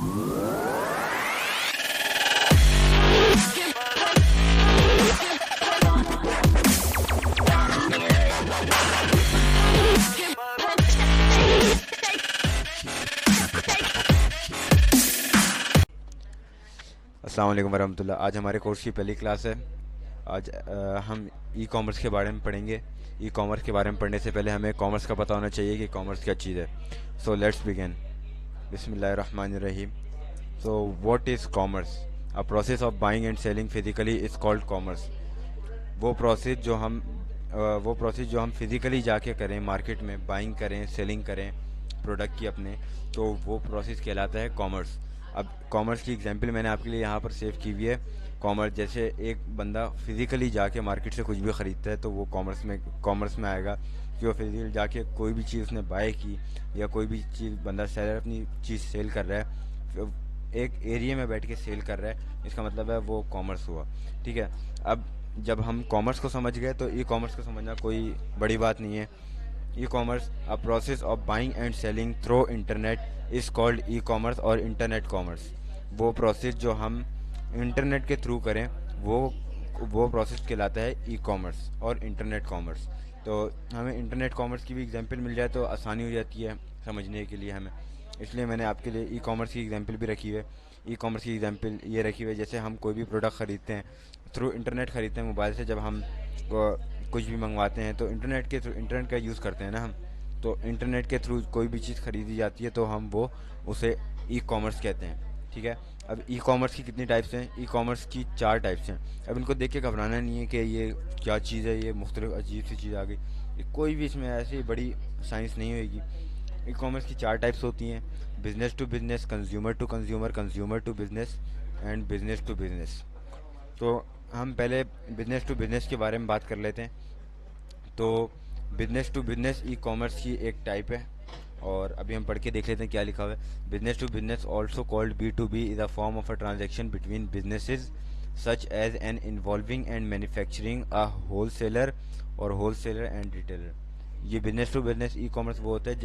अस्सलाम वालेकुम वरहमतुल्लाह। आज हमारे कोर्स की पहली क्लास है। आज हम ई कॉमर्स के बारे में पढ़ेंगे। ई कॉमर्स के बारे में पढ़ने से पहले हमें कॉमर्स का पता होना चाहिए कि कॉमर्स क्या चीज़ है। So let's begin. बिस्मिल्लाहिर्रहमानिर्रहीम। So what is commerce? A process of buying and selling physically is called commerce. वो प्रोसेस जो हम फिज़िकली जाके करें, मार्केट में बाइंग करें, सेलिंग करें प्रोडक्ट की अपने, तो वो प्रोसेस कहलाता है कॉमर्स। अब कॉमर्स की एग्जांपल मैंने आपके लिए यहाँ पर सेव की हुई है। कॉमर्स जैसे एक बंदा फिज़िकली जाके मार्केट से कुछ भी ख़रीदता है तो वो कॉमर्स में आएगा कि वो फिज़िकली जाके कोई भी चीज़ उसने बाय की, या कोई भी चीज़ बंदा सेलर अपनी चीज़ सेल कर रहा है, एक एरिया में बैठ के सेल कर रहा है, इसका मतलब है वो कॉमर्स हुआ। ठीक है। अब जब हम कॉमर्स को समझ गए तो ई कॉमर्स को समझना कोई बड़ी बात नहीं है। E commerce a process of buying and selling through internet is called e commerce और इंटरनेट कॉमर्स। वो प्रोसेस जो हम इंटरनेट के थ्रू करें वो प्रोसेस कहलाता है ई कॉमर्स और इंटरनेट कॉमर्स। तो हमें इंटरनेट कॉमर्स की भी एग्जांपल मिल जाए तो आसानी हो जाती है समझने के लिए हमें, इसलिए मैंने आपके लिए ई कॉमर्स की एग्जांपल भी रखी है। ई कॉमर्स की एग्जांपल ये रखी हुई है, जैसे हम कोई भी प्रोडक्ट ख़रीदते हैं थ्रू इंटरनेट ख़रीदते हैं मोबाइल से। जब हम कुछ भी मंगवाते हैं तो इंटरनेट का यूज़ करते हैं ना हम, तो इंटरनेट के थ्रू कोई भी चीज़ ख़रीदी जाती है तो हम वो उसे ई कॉमर्स कहते हैं। ठीक है। अब ई कॉमर्स की कितनी टाइप्स हैं? ई कॉमर्स की 4 टाइप्स हैं। अब इनको देख के घबराना नहीं है कि ये क्या चीज़ है, ये मुख्तलिफ अजीब सी चीज़ आ गई, कोई भी इसमें ऐसी बड़ी साइंस नहीं होगी। ई कॉमर्स की 4 टाइप्स होती हैं: business to business, consumer to consumer, consumer to business and business to business. तो हम पहले बिजनेस टू बिजनेस के बारे में बात कर लेते हैं। तो business to business e commerce की एक टाइप है, और अभी हम पढ़ के देख लेते हैं क्या लिखा हुआ है। Business to business also called B2B is a form of a transaction between businesses such as an involving and manufacturing a wholesaler और होलसेलर एंड रिटेलर। ये business to business e commerce वो होता है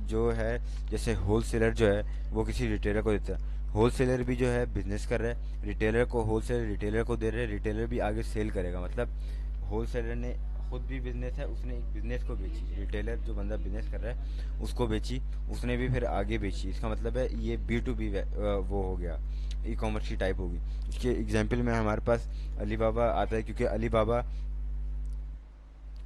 जो है, जैसे होलसेलर जो है वो किसी रिटेलर को देता है, होलसेलर भी जो है बिजनेस कर रहा है, रिटेलर को होलसेलर रिटेलर को दे रहे हैं, रिटेलर भी आगे सेल करेगा। मतलब होलसेलर ने खुद भी बिजनेस है, उसने एक बिजनेस को बेची, रिटेलर जो बंदा बिजनेस कर रहा है उसको बेची, उसने भी फिर आगे बेची। इसका मतलब है ये B2B वो हो गया, ई कॉमर्स की टाइप होगी। इसके एग्जांपल में हमारे पास अली बाबा आता है, क्योंकि अली बाबा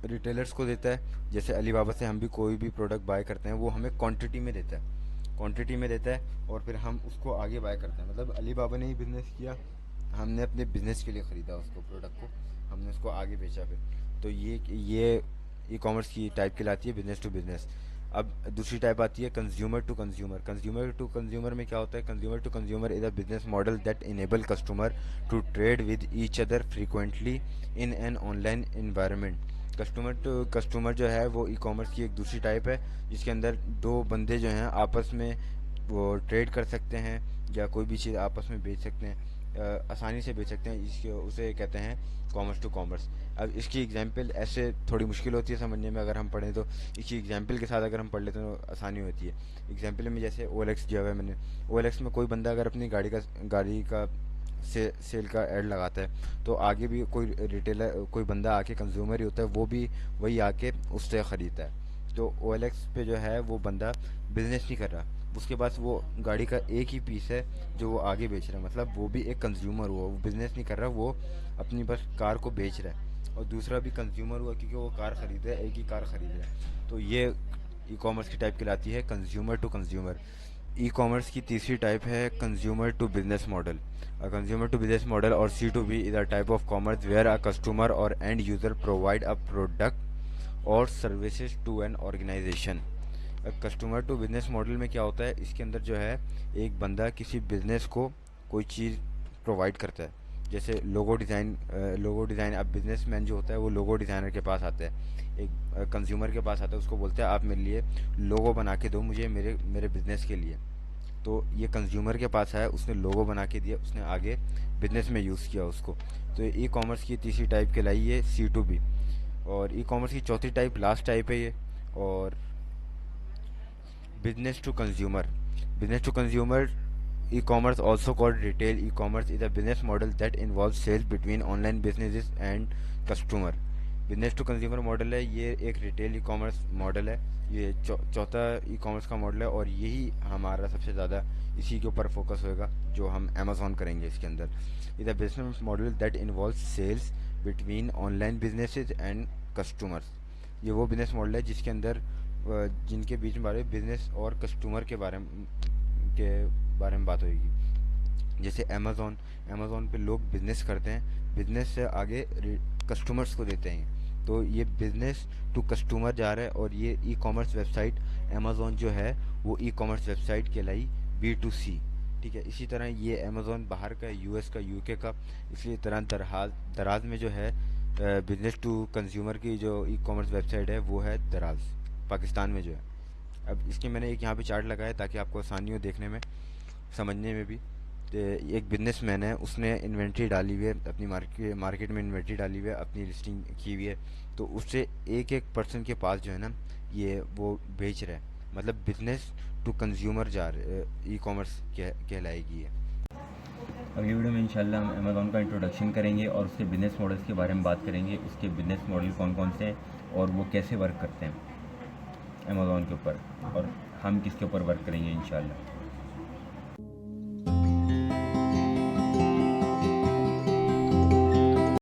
रिटेलर्स को देता है। जैसे अली बाबा से हम भी कोई भी प्रोडक्ट बाय करते हैं वो हमें क्वांटिटी में देता है, और फिर हम उसको आगे बाय करते हैं। मतलब अली बाबा ने ही बिज़नेस किया, हमने अपने बिज़नेस के लिए ख़रीदा उसको, प्रोडक्ट को हमने उसको आगे बेचा फिर। तो ये ई कॉमर्स की टाइप कहलाती है बिज़नेस टू बिज़नेस। अब दूसरी टाइप आती है consumer to consumer. Consumer to consumer में क्या होता है? Consumer to consumer is a business model that enable customer to trade with each other frequently in an online environment. Customer to customer जो है वो ई कॉमर्स की एक दूसरी टाइप है, जिसके अंदर दो बंदे जो हैं आपस में वो ट्रेड कर सकते हैं, या कोई भी चीज़ आपस में बेच सकते हैं, आसानी से बेच सकते हैं। इसके उसे कहते हैं कॉमर्स टू कॉमर्स। अब इसकी एग्जांपल ऐसे थोड़ी मुश्किल होती है समझने में, अगर हम पढ़ें तो इसकी एग्जांपल के साथ अगर हम पढ़ लेते हैं तो आसानी होती है। एग्जांपल में जैसे OLX दिया हुआ है मैंने, OLX में कोई बंदा अगर अपनी गाड़ी का सेल का ऐड लगाता है तो आगे भी कोई रिटेलर, कोई बंदा आके कंज्यूमर ही होता है, वो भी वही आके उससे ख़रीदता है। तो OLX पे जो है वो बंदा बिजनेस नहीं कर रहा, उसके पास वो गाड़ी का एक ही पीस है जो वो आगे बेच रहा है। मतलब वो भी एक कंज्यूमर हुआ, वो बिज़नेस नहीं कर रहा, वो अपनी बस कार को बेच रहा है। और दूसरा भी कंज्यूमर हुआ क्योंकि वो कार ख़रीद रहा है, एक ही कार ख़रीद रहा है। तो ये ई कॉमर्स की टाइप कहलाती है consumer to consumer. E commerce की तीसरी टाइप है consumer to business model. Consumer to business model और C2B is a type of commerce where a customer और end user provide a product और services to an organization. Customer to business model में क्या होता है? इसके अंदर जो है एक बंदा किसी बिजनेस को कोई चीज़ प्रोवाइड करता है, जैसे लोगो डिज़ाइन। अब बिजनेसमैन जो होता है वो लोगो डिज़ाइनर के पास आता है, एक कंज्यूमर के पास आता है, उसको बोलता है आप मेरे लिए लोगो बना के दो मुझे मेरे बिज़नेस के लिए। तो ये कंज्यूमर के पास आया, उसने लोगो बना के दिया, उसने आगे बिजनेस में यूज़ किया उसको। तो ई कॉमर्स की तीसरी टाइप कहलाई है C2B। और ई कॉमर्स की चौथी टाइप लास्ट टाइप है ये, और business to consumer. Business to consumer E-commerce, also called retail e-commerce, is a business model that involves sales between online businesses and customer. Business to consumer model है, ये एक retail e commerce model है, ये चौथा e commerce का model है, और यही हमारा सबसे ज़्यादा इसी के ऊपर फोकस होएगा जो हम अमेज़ॉन करेंगे इसके अंदर. Is a business model that involve sales between online businesses and customers. ये वो बिजनेस मॉडल है जिसके अंदर जिनके बीच में बारे बिजनेस और कस्टमर के बारे में बात होगी. जैसे अमेज़ॉन पे लोग बिजनेस करते हैं, बिजनेस से आगे कस्टमर्स को देते हैं, तो ये बिजनेस टू कस्टमर जा रहा है. और ये ई कॉमर्स वेबसाइट अमेज़ॉन जो है वो ई कॉमर्स वेबसाइट कहलाई B2C. ठीक है, इसी तरह ये अमेज़ॉन बाहर का, US का, UK का, इसलिए तरह दराज में जो है बिजनेस टू कंज्यूमर की जो ई कॉमर्स वेबसाइट है वो है दराज, पाकिस्तान में जो है. अब इसके मैंने एक यहाँ पे चार्ट लगाया ताकि आपको आसानी हो देखने में, समझने में भी. तो एक बिजनेसमैन है, उसने इन्वेंट्री डाली हुई है अपनी मार्केट में, इन्वेंट्री डाली हुई है, अपनी लिस्टिंग की हुई है, तो उससे एक पर्सन के पास जो है ना ये वो बेच रहा है, मतलब बिजनेस टू कंज्यूमर जा रहे ई कॉमर्स कहलाएगी है. अगली वीडियो में इंशाल्लाह हम अमेज़ॉन का इंट्रोडक्शन करेंगे और उसके बिज़नेस मॉडल्स के बारे में बात करेंगे, उसके बिज़नेस मॉडल कौन कौन से हैं और वो कैसे वर्क करते हैं अमेज़ॉन के ऊपर, और हम किसके ऊपर वर्क करेंगे इंशाल्लाह.